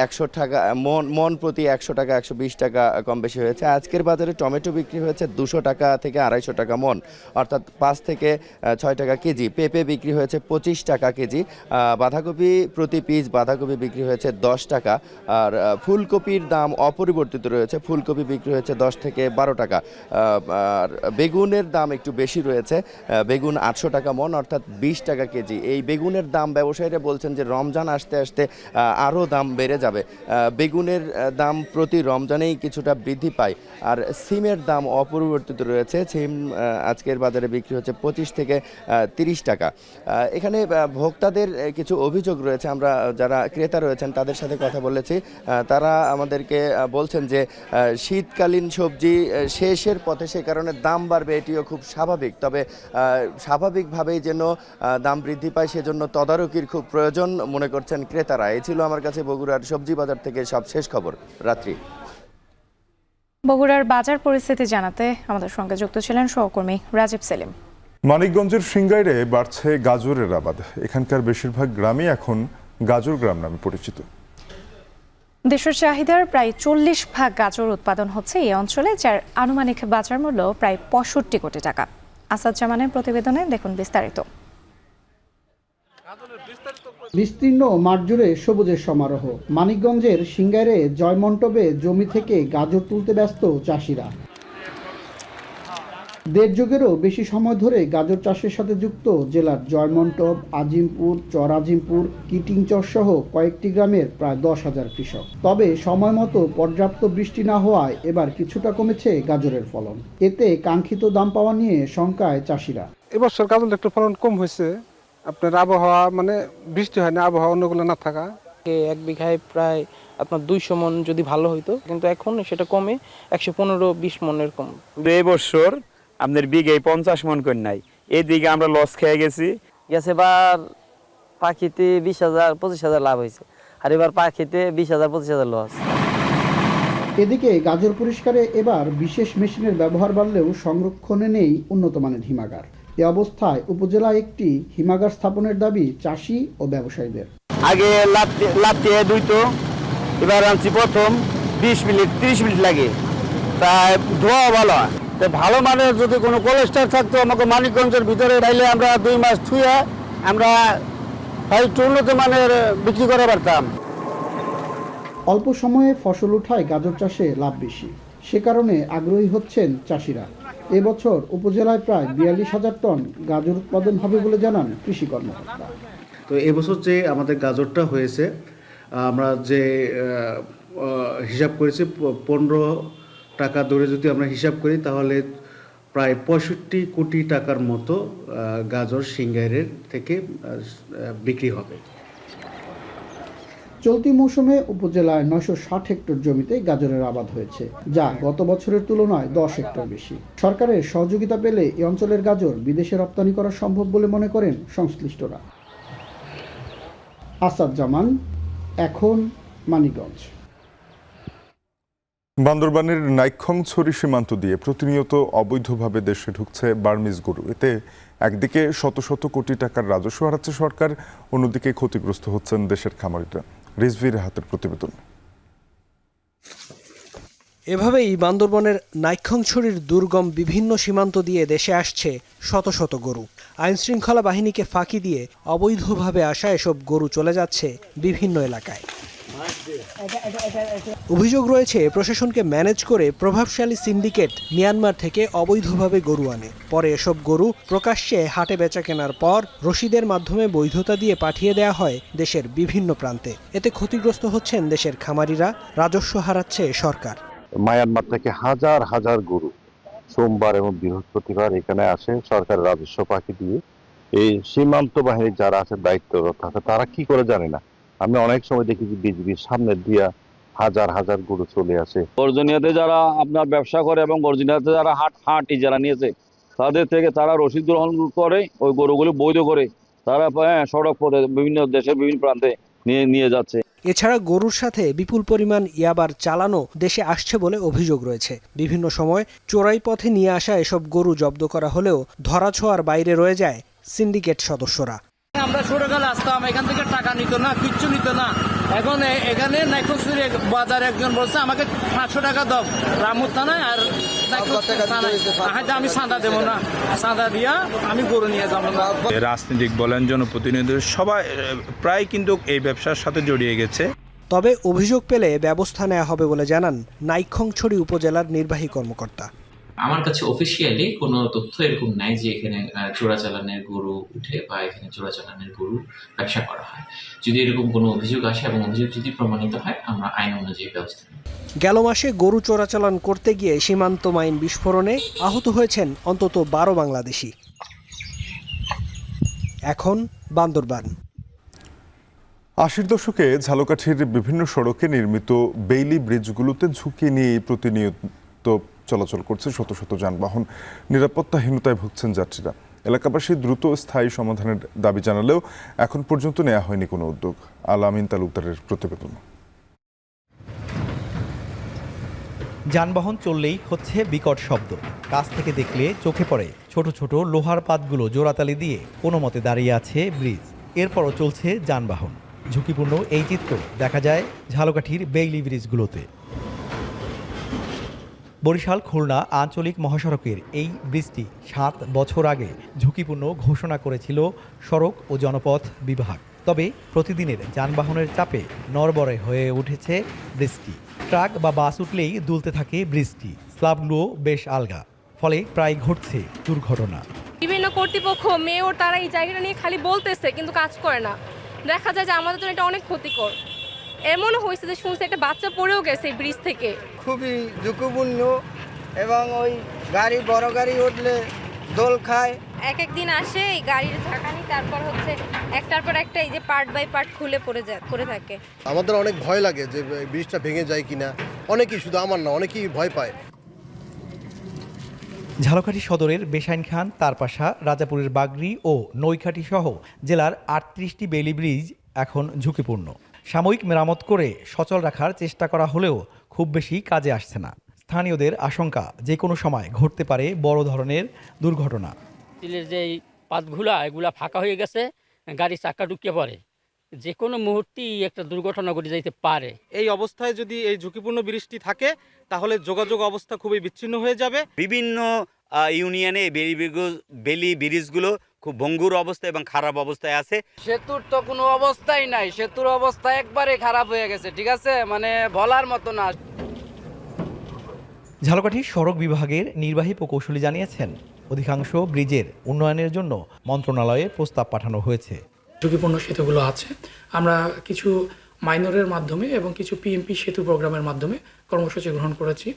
100 টাকা মন প্রতি 100 টাকা 120 টাকা কম বেশি হয়েছে। আজকের বাজারে টমেটো বিক্রি হয়েছে 200 টাকা থেকে 250 টাকা মন, অর্থাৎ 5 থেকে 6 টাকা কেজি। পেঁপে বিক্রি হয়েছে 25 টাকা কেজি। বাঁধাকপি প্রতি পিস বাঁধাকপি বিক্রি হয়েছে 10 টাকা। আর ফুলকপির দাম অপরিবর্তিত রয়েছে, ফুলকপি বিক্রি হয়েছে 10 থেকে 12 টাকা। আর বেগুনের দাম একটু বেশি রয়েছে, বেগুন 800 টাকা মন, অর্থাৎ 20 টাকা কেজি। এই বেগুনের দাম ব্যবসায়ীরা বলছেন যে রমজান আসতে আসতে আরও দাম বেড়ে যাবে। বেগুনের দাম প্রতি রমজানেই কিছুটা বৃদ্ধি পায়। আর সিমের দাম অপরিবর্তিত রয়েছে, সিম আজকের বাজারে বিক্রি হচ্ছে 25 থেকে 30 টাকা। এখানে ভোক্তাদের কিছু অভিযোগ রয়েছে, আমরা যারা ক্রেতা রয়েছেন তাদের সাথে কথা বলেছি, তারা আমাদেরকে বলছেন যে শীতকালীন সবজি শেষের পথে, সে কারণে দাম বাড়বে, এটিও খুব স্বাভাবিক। তবে স্বাভাবিকভাবেই যেন দাম বৃদ্ধি পায় সেজন্য তদারকির খুব প্রয়োজন মনে করছেন ক্রেতারা। এই ছিল আমার কাছে বগুড়ার সবজি বাজার থেকে সব শেষ খবর। রাত্রি। বগুড়ার বাজার পরিস্থিতি জানাতে আমাদের সঙ্গে যুক্ত ছিলেন সহকর্মী রাজীব সেলিম। মানিকগঞ্জের সিংগাইরে বাড়ছে গাজরের আবাদ। এখানকার বেশিরভাগ গ্রামই এখন গাজর গ্রাম নামে পরিচিত। দেশের চাহিদার প্রায় 40% গাজর উৎপাদন হচ্ছে এই অঞ্চলে, যার আনুমানিক বাজার মূল্য প্রায় 65 কোটি টাকা। আসাদ জামানের প্রতিবেদনে দেখুন বিস্তারিত। বিস্তীর্ণ মাঠ জুড়ে সবুজের সমারোহ। মানিকগঞ্জের সিংগাইরে জয়মন্টপে জমি থেকে গাজর তুলতে ব্যস্ত চাষিরা। 1.5 যুগেরও বেশি সময় ধরে গাজর চাষের সাথে যুক্ত জেলার জয়মন্টপ, আজিমপুর, চর আজিমপুর, কিটিংচর সহ কয়েকটি গ্রামের প্রায় 10,000 কৃষক। তবে সময় মতো পর্যাপ্ত বৃষ্টি না হওয়ায় এবার কিছুটা কমেছে গাজরের ফলন। এতে কাঙ্ক্ষিত দাম পাওয়া নিয়ে শঙ্কায় চাষিরা। এবছর গাজরের একটু ফলন কম হয়েছে, আপনার আবহাওয়া বৃষ্টি হয় না, আবহাওয়া অন্যগুলো না থাকা। 1 বিঘায় প্রায় আপনার 200 মন যদি ভালো হইতো, কিন্তু এখন সেটা কমে 115-20 মন এরকম। এই বছর আপনার বিঘায় 50 মন করে নাই, এদিকে আমরা লস খেয়ে গেছি। এবার পাখিতে 20,000-25,000 লাভ হয়েছে, আর এবার পাখিতে 20,000-25,000 লস। এদিকে গাজর পরিষ্কারে এবার বিশেষ মেশিনের ব্যবহার বাড়লেও সংরক্ষণে নেই উন্নত মানের হিমাগার। এ অবস্থায় উপজেলায় একটি হিমাগার স্থাপনের দাবি চাষি ও ব্যবসায়ীদের। আগে লাতিয়ে দুইতো, এবার আনছি প্রথম 20 মিনিট 30 মিনিট লাগে, তাই ধোয়া ভালো হয়। ভালো মানের যদি কোনো কোলেস্টার থাকতো আমাকে মানিকগঞ্জের ভিতরে তাইলে আমরা 2 মাস ছুঁয়ে আমরা একটু উন্নত মানের বিক্রি করে পারতাম। অল্প সময়ে ফসল উঠায় গাজর চাষে লাভ বেশি, সে কারণে আগ্রহী হচ্ছেন চাষিরা। এবছর উপজেলায় প্রায় 42,000 টন গাজর উৎপাদন হবে বলে জানান কৃষি কর্মকর্তা। তো এবছর যে আমাদের গাজরটা হয়েছে, আমরা যে হিসাব করেছি 15 টাকা ধরে যদি আমরা হিসাব করি, তাহলে প্রায় 65 কোটি টাকার মতো গাজর সিংগাইরের থেকে বিক্রি হবে। চলতি মৌসুমে উপজেলায় 960 হেক্টর জমিতে গাজরের আবাদ হয়েছে, যা গত বছরের তুলনায় 10 হেক্টর বেশি। সরকারের সহযোগিতা পেলে এই অঞ্চলের গাজর বিদেশে রপ্তানি করা সম্ভব বলে মনে করেন সংশ্লিষ্টরা। আসাদ জামান, এখন মানিকগঞ্জ। বান্দরবানের নাইক্ষ্যংছড়ি সীমান্ত দিয়ে প্রতিনিয়ত অবৈধভাবে দেশে ঢুকছে বার্মিজ গরু। এতে একদিকে শত শত কোটি টাকার রাজস্ব হারাচ্ছে সরকার, অন্যদিকে ক্ষতিগ্রস্ত হচ্ছেন দেশের খামারিরা। রিজভির হাতের প্রতিবেদন। এভাবেই বান্দরবনের নাইক্ষ্যংছড়ির দুর্গম বিভিন্ন সীমান্ত দিয়ে দেশে আসছে শত শত গরু। আইনশৃঙ্খলা বাহিনীকে ফাঁকি দিয়ে অবৈধভাবে আসা এসব গরু চলে যাচ্ছে বিভিন্ন এলাকায়। অভিযোগ রয়েছে প্রশাসনকে ম্যানেজ করে প্রভাবশালী সিন্ডিকেট মিয়ানমার থেকে অবৈধভাবে গরু আনে, পরে এসব গরু প্রকাশ্যে হাটে বেচা কেনার পর রসিদের মাধ্যমে বৈধতা দিয়ে পাঠিয়ে দেয়া হয় দেশের বিভিন্ন প্রান্তে। এতে ক্ষতিগ্রস্ত হচ্ছেন দেশের খামারিরা, রাজস্ব হারাচ্ছে সরকার। মায়ানমার থেকে হাজার হাজার গরু সোমবার এবং বৃহস্পতিবার এখানে আসে সরকারের রাজস্ব ফাঁকি দিয়ে। এই সীমান্ত বাহিনীর যারা আছে দায়িত্বরত আছে তারা কি করে জানে না। আমি অনেক সময় দেখি যে বিজিবির সামনে দিয়া হাজার হাজার গরু চলে আসে। বর্জনিয়াতে যারা আপনার ব্যবসা করে এবং বর্জনিয়াতে যারা হাঁটি যারা নিয়েছে তাদের থেকে তারা রসিদ গ্রহণ করে ওই গরুগুলো বৈধ করে তারা সড়ক পথে বিভিন্ন দেশের বিভিন্ন প্রান্তে নিয়ে যাচ্ছে। এছাড়া গরুর সাথে বিপুল পরিমাণ ইয়াবার চালানো দেশে আসছে বলে অভিযোগ রয়েছে। বিভিন্ন সময় চোরাই পথে নিয়ে আসা এসব গরু জব্দ করা হলেও ধরাছোঁয়ার বাইরে রয়ে যায় সিন্ডিকেট সদস্যরা। আমরা ছোটকালে আসতাম, এখান থেকে টাকা নিত না, কিচ্ছু নিত না। এখন এখানে নাইকোসির বাজারে একজন বলছে আমাকে 500 টাকা দাও রামুর থানায়, আর আমি চাঁদা দেবো না, চাঁদা দিয়া আমি গরু নিয়ে যাবো না। রাজনীতিক বলেন, জনপ্রতিনিধি সবাই প্রায় কিন্তু এই ব্যবসার সাথে জড়িয়ে গেছে। তবে অভিযোগ পেলে ব্যবস্থা নেওয়া হবে বলে জানান নাইক্ষ্যংছড়ি উপজেলার নির্বাহী কর্মকর্তা। আমার কাছে অফিসিয়ালি কোনো তথ্য এরকম নাই যে এখানে চোরাচালানের গরু উঠে বা এখানে চোরাচালানের গরু ব্যবসা করা হয়। যদি এরকম কোনো অভিযোগ আসে এবং অভিযোগ যদি প্রমাণিত হয় আমরা আইন অনুযায়ী ব্যবস্থা নেব। গেল মাসে গরু চোরাচালান করতে গিয়ে সীমান্ত মাইন বিস্ফোরণে আহত হয়েছেন অন্তত 12 বাংলাদেশি। এখন বান্দরবান। 80-র দশকে ঝালকাঠির বিভিন্ন সড়কে নির্মিত বেইলি ব্রিজগুলোতে ঝুঁকি নিয়ে প্রতিনিয়ত চলাচল করছে শত শত যানবাহন। নিরাপত্তাহীনতায় ভুগছেন যাত্রীরা। এলাকাবাসী দ্রুত স্থায়ী সমাধানের দাবি জানালেও এখন পর্যন্ত নেওয়া হয়নি কোনো উদ্যোগ। আল আমিন তালুকদারের প্রতিবেদন। যানবাহন চললেই হচ্ছে বিকট শব্দ। কাছ থেকে দেখলে চোখে পড়ে ছোট ছোট লোহার পাতগুলো জোড়াতালি দিয়ে কোনো মতে দাঁড়িয়ে আছে ব্রিজ। এরপরও চলছে যানবাহন। ঝুঁকিপূর্ণ এই চিত্র দেখা যায় ঝালকাঠির বেইলি ব্রিজগুলোতে। বরিশাল খুলনা আঞ্চলিক মহাসড়কের এই ব্রিজটি 7 বছর আগে ঝুঁকিপূর্ণ ঘোষণা করেছিল সড়ক ও জনপথ বিভাগ। তবে প্রতিদিনের যানবাহনের চাপে নড়বড়ে হয়ে উঠেছে ব্রিজটি। ট্রাক বা বাস উঠলেই দুলতে থাকে ব্রিজটি। স্ল্যাবগুলো বেশ আলগা, ফলে প্রায় ঘটছে দুর্ঘটনা। বিভিন্ন কর্তৃপক্ষ মেয়র তারা এই জায়গাটা নিয়ে খালি বলতেছে কিন্তু কাজ করে না। দেখা যায় যে আমাদের জন্য এটা অনেক ক্ষতিকর। এমনও হয়েছে যে শুনছে একটা বাচ্চা পড়েও গেছে এই ব্রিজ থেকে। খুবই ঝুঁকিপূর্ণ এবং ওই গাড়ি বড় গাড়ি উঠলে দোল খায়। এক দিন আসে এই গাড়ির ঝাঁকানি, তারপর হচ্ছে একটার পর একটা এই যে পার্ট বাই পার্ট খুলে পড়ে থাকে। আমাদের অনেক ভয় লাগে যে ব্রিজটা ভেঙে যায় কিনা। অনেকেই, শুধু আমার না, অনেকেই ভয় পায়। ঝালকাঠি সদরের বেসাইন খান, তারপাশা, রাজাপুরের বাগরি ও নৈখাটি সহ জেলার 38টি বেইলি ব্রিজ এখন ঝুঁকিপূর্ণ। সাময়িক মেরামত করে সচল রাখার চেষ্টা করা হলেও খুব বেশি কাজে আসছে না। স্থানীয়দের আশঙ্কা যে কোনো সময় ঘটতে পারে বড় ধরনের দুর্ঘটনা। স্টিলের যে পাতগুলা এগুলা ফাঁকা হয়ে গেছে, গাড়ি চাকা ঢুকে পড়ে, যে কোনো মুহূর্তেই একটা দুর্ঘটনা ঘটে যাইতে পারে। এই অবস্থায় যদি এই ঝুঁকিপূর্ণ ব্রিজটি থাকে তাহলে যোগাযোগ অবস্থা খুবই বিচ্ছিন্ন হয়ে যাবে। বিভিন্ন ইউনিয়নে বেলি ব্রিজগুলো খুব ভঙ্গুর অবস্থা এবং খারাপ অবস্থায় আছে। সেতুর তো কোনো অবস্থাই নাই, সেতুর অবস্থা একবারে খারাপ হয়ে গেছে, ঠিক আছে, মানে বলার মতো না। ঝালকাঠি সড়ক বিভাগের নির্বাহী প্রকৌশলী জানিয়েছেন, অধিকাংশ ব্রিজের উন্নয়নের জন্য মন্ত্রণালয়ে প্রস্তাব পাঠানো হয়েছে। ঝুঁকিপূর্ণ সেতুগুলো আছে, আমরা কিছু মাইনরের মাধ্যমে এবং কিছু পিএমপি সেতু প্রোগ্রামের মাধ্যমে কর্মসূচি গ্রহণ করেছি।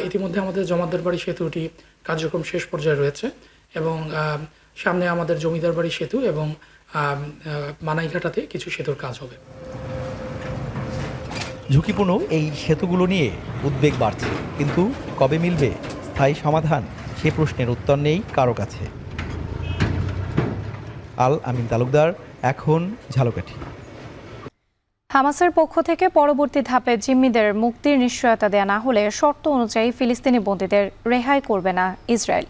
ইতিমধ্যে আমাদের জমাদ্দার বাড়ি সেতুটি কার্যক্রম শেষ পর্যায়ে রয়েছে এবং সামনে আমাদের জমিদার বাড়ি সেতু এবং মানাইঘাটাতে কিছু সেতুর কাজ হবে। ঝুঁকিপূর্ণ এই সেতুগুলো নিয়ে উদ্বেগ বাড়ছে, কিন্তু কবে মিলবে স্থায়ী সমাধান সে প্রশ্নের উত্তর নেই কারো কাছে। আল আমিন তালুকদার, এখন ঝালকাঠি। হামাসের পক্ষ থেকে পরবর্তী ধাপে জিম্মিদের মুক্তির নিশ্চয়তা দেয়া না হলে শর্ত অনুযায়ী ফিলিস্তিনি বন্দীদের রেহাই করবে না ইসরায়েল।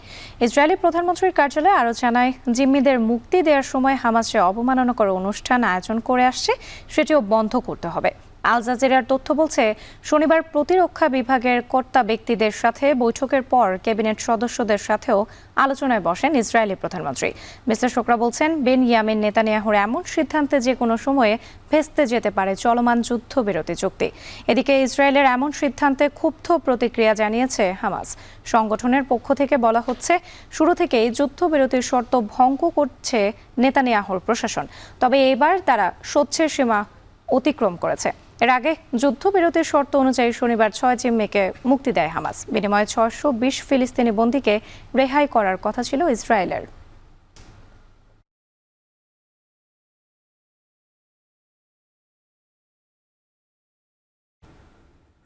ইসরায়েলি প্রধানমন্ত্রীর কার্যালয় আরও জানায়, জিম্মিদের মুক্তি দেওয়ার সময় হামাস যে অবমাননাকর অনুষ্ঠান আয়োজন করে আসছে সেটিও বন্ধ করতে হবে। আল জাজিরার তথ্য বলছে, শনিবার প্রতিরক্ষা বিভাগের কর্তা ব্যক্তিদের সাথে বৈঠকের পর ক্যাবিনেট সদস্যদের সাথেও আলোচনায় বসেন ইসরায়েলি প্রধানমন্ত্রী। মিস্টার শোকরা বলছেন, বেনয়ামিন নেতানিয়াহুর এমন সিদ্ধান্তে যে কোনো সময়ে ভেস্তে যেতে পারে চলমান যুদ্ধবিরতি চুক্তি। এদিকে ইসরায়েলের এমন সিদ্ধান্তে ক্ষুব্ধ প্রতিক্রিয়া জানিয়েছে হামাস। সংগঠনের পক্ষ থেকে বলা হচ্ছে, শুরু থেকেই যুদ্ধবিরতির শর্ত ভঙ্গ করছে নেতানিয়াহুর প্রশাসন, তবে এবার তারা সহ্যের সীমা অতিক্রম করেছে। এর আগে যুদ্ধবিরতির শর্ত অনুযায়ী শনিবার 6 মেকে মুক্তি দেয় হামাস। বিনিময়ে 620 ফিলিস্তিনি বন্দীকে রেহাই করার কথা ছিল ইসরায়েলের।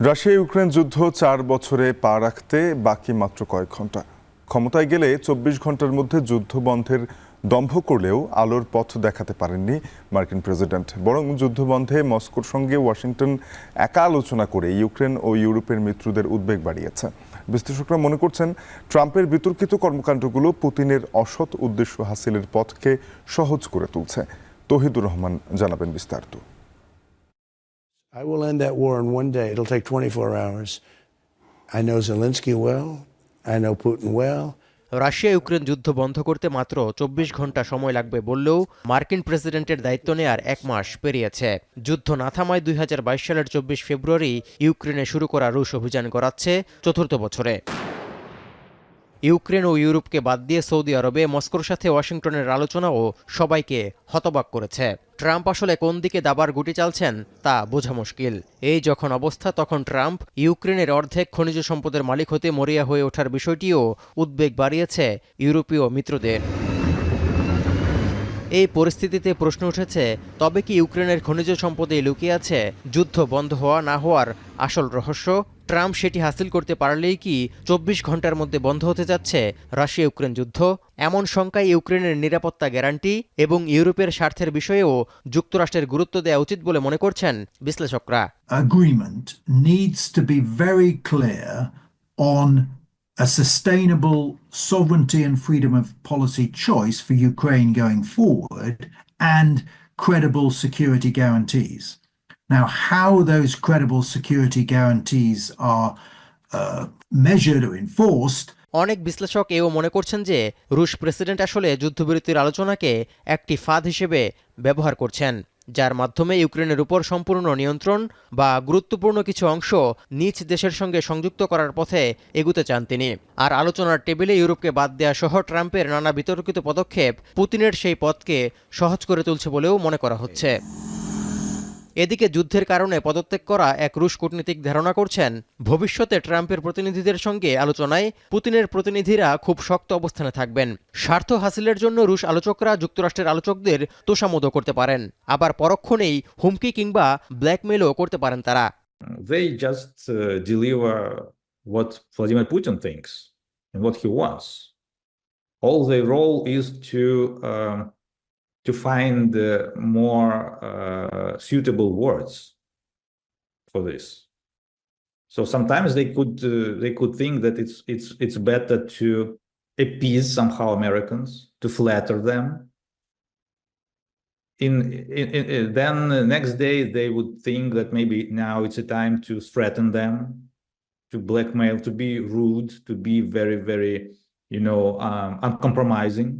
রাশিয়া ইউক্রেন যুদ্ধ 4 বছরে পা রাখতে বাকি মাত্র কয়েক ঘন্টা। ক্ষমতায় গেলে 24 ঘন্টার মধ্যে যুদ্ধ বন্ধের দম্ভ করলেও আলোর পথ দেখাতে পারেননি মার্কিন প্রেসিডেন্ট। বরং যুদ্ধবন্ধে মস্কোর সঙ্গে ওয়াশিংটন একা আলোচনা করে ইউক্রেন ও ইউরোপের মিত্রদের উদ্বেগ বাড়িয়েছে। বিশ্লেষকরা মনে করছেন, ট্রাম্পের বিতর্কিত কর্মকাণ্ডগুলো পুতিনের অসৎ উদ্দেশ্য হাসিলের পথকে সহজ করে তুলছে। তৌহিদুর রহমান জানাবেন বিস্তারিত। I will end that war in one day. It'll take 24 hours. I know Zelensky well. I know Putin well. Russia Ukraine যুদ্ধ বন্ধ করতে মাত্র 24 ঘন্টা সময় লাগবে বললেও মার্কিন প্রেসিডেন্টের দায়িত্ব নেয়ার 1 মাস পেরিয়েছে। যুদ্ধ না থামায় 2022 সালের 24 ফেব্রুয়ারি ইউক্রেনে শুরু করা রুশ অভিযান গড়াচ্ছে 4র্থ বছরে। ইউক্রেন ও ইউরোপকে বাদ দিয়ে সৌদি আরবে মস্কোর সাথে ওয়াশিংটনের আলোচনাও সবাইকে হতবাক করেছে। ট্রাম্প আসলে কোন দিকে দাবার গুটি চালছেন তা বোঝা মুশকিল। এই যখন অবস্থা, তখন ট্রাম্প ইউক্রেনের অর্ধেক খনিজ সম্পদের মালিক হতে মরিয়া হয়ে ওঠার বিষয়টিও উদ্বেগ বাড়িয়েছে ইউরোপীয় মিত্রদের। এই পরিস্থিতিতে প্রশ্ন উঠেছে, তবে কি ইউক্রেনের খনিজ সম্পদে লুকিয়ে আছে যুদ্ধ বন্ধ হওয়া না হওয়ার আসল রহস্য? ট্রাম্প সেটি হাসিল করতে পারলেই কি 24 ঘন্টার মধ্যে বন্ধ হতে যাচ্ছে রাশিয়া ইউক্রেন যুদ্ধ? এমন শঙ্কায় ইউক্রেনের নিরাপত্তা গ্যারান্টি এবং ইউরোপের স্বার্থের বিষয়েও যুক্তরাষ্ট্রের গুরুত্ব দেওয়া উচিত বলে মনে করছেন বিশ্লেষকরা। Agreement needs to be very clear on a sustainable sovereignty and freedom of policy choice for Ukraine going forward and credible security guarantees. Now, how those credible security guarantees are measured or enforced. অনেক বিশ্লেষক এও মনে করছেন যে রুশ প্রেসিডেন্ট আসলে যুদ্ধবিরতির আলোচনাকে একটি ফাঁদ হিসেবে ব্যবহার করছেন, যার মাধ্যমে ইউক্রেনের উপর সম্পূর্ণ নিয়ন্ত্রণ বা গুরুত্বপূর্ণ কিছু অংশ নিজ দেশের সঙ্গে সংযুক্ত করার পথে এগুতে চান তিনি। আর আলোচনার টেবিলে ইউরোপকে বাদ দেওয়া সহ ট্রাম্পের নানা বিতর্কিত পদক্ষেপ পুতিনের সেই পথকে সহজ করে তুলছে বলেও মনে করা হচ্ছে। এদিকে যুদ্ধের কারণে পদত্যাগ করা এক রুশ কূটনীতিক ধারণা করছেন, ভবিষ্যতে ট্রাম্পের প্রতিনিধিদের সঙ্গে আলোচনায় পুতিনের প্রতিনিধিরা খুব শক্ত অবস্থানে থাকবেন। স্বার্থ হাসিলের জন্য রুশ আলোচকরা যুক্তরাষ্ট্রের আলোচকদের তোষামোদও করতে পারেন, আবার পরক্ষণেই হুমকি কিংবা ব্ল্যাকমেলও করতে পারেন তারা। They just deliver what Vladimir Putin thinks and what he wants. All their role is to find more suitable words for this. So sometimes they could think that it's better to appease somehow Americans, to flatter them. Then the next day they would think that maybe now it's a time to threaten them, to blackmail, to be rude, to be very, very, uncompromising.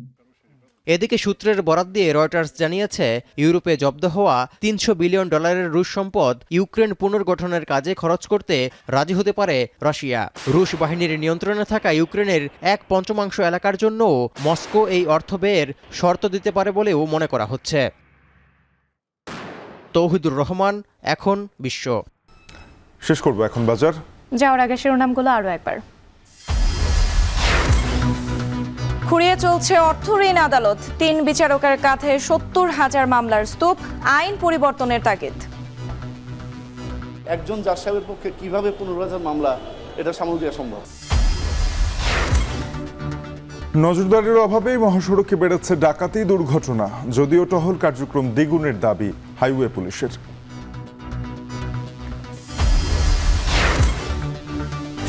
এদিকে সূত্রের বরাত দিয়ে রয়টার্স জানিয়েছে, ইউরোপে জব্দ হওয়া $300 বিলিয়ন রুশ সম্পদ ইউক্রেন পুনর্গঠনের কাজে খরচ করতে রাজি হতে পারে রাশিয়া। রুশ বাহিনীর নিয়ন্ত্রণে থাকা ইউক্রেনের 1/5 এলাকার জন্যও মস্কো এই অর্থ ব্যয়ের শর্ত দিতে পারে বলেও মনে করা হচ্ছে। তৌহিদুর রহমান, এখন বিশ্ব। শেষ করব এখন বাজার। যাওয়ার আগে শিরোনামগুলো আরও একবার। খুঁড়িয়ে চলছে অর্থ ঋণ আদালত, 3 বিচারকের কাঁধে 70,000 মামলার স্তূপ, আইন পরিবর্তনের তাগিদ। একজন জাজ সাহেবের পক্ষে কিভাবে 15,000 মামলা এটা সামাল দেওয়া সম্ভব? নজরদারির অভাবেই মহাসড়কে বেড়েছে ডাকাতি দুর্ঘটনা, যদিও টহল কার্যক্রম দ্বিগুণের দাবি হাইওয়ে পুলিশের।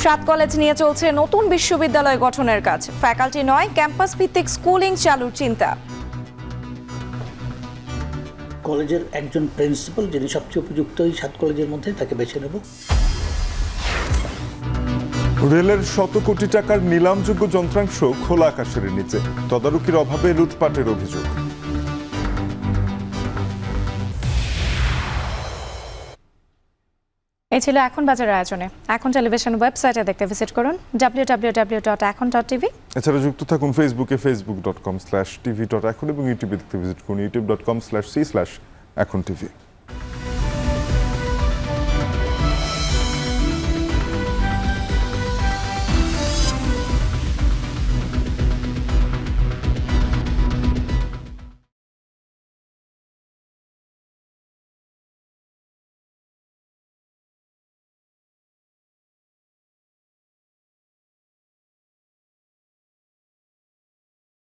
7 কলেজ নিয়ে চলছে নতুন বিশ্ববিদ্যালয় গঠনের কাজ, ফ্যাকাল্টি নয় ক্যাম্পাস ভিত্তিক স্কুলিং চালুর চিন্তা। কলেজের একজন প্রিন্সিপাল যিনি সবচেয়ে উপযুক্ত এই 7 কলেজের মধ্যে তাকে বেছে নেব। রেলের 100 কোটি টাকার নিলামযোগ্য যন্ত্রাংশ খোলা আকাশের নিচে, তদারকির অভাবে লুটপাটের অভিযোগ। এই ছিল এখন বাজারের আয়োজনে। এখন টেলিভিশন ওয়েবসাইটে দেখতে ভিজিট করুন www.ekon.tv। এছাড়া যুক্ত থাকুন ফেসবুকে facebook.com/tv.ekon এবং ইউটিউবে দেখতে ভিজিট করুন youtube.com/c/ekontv।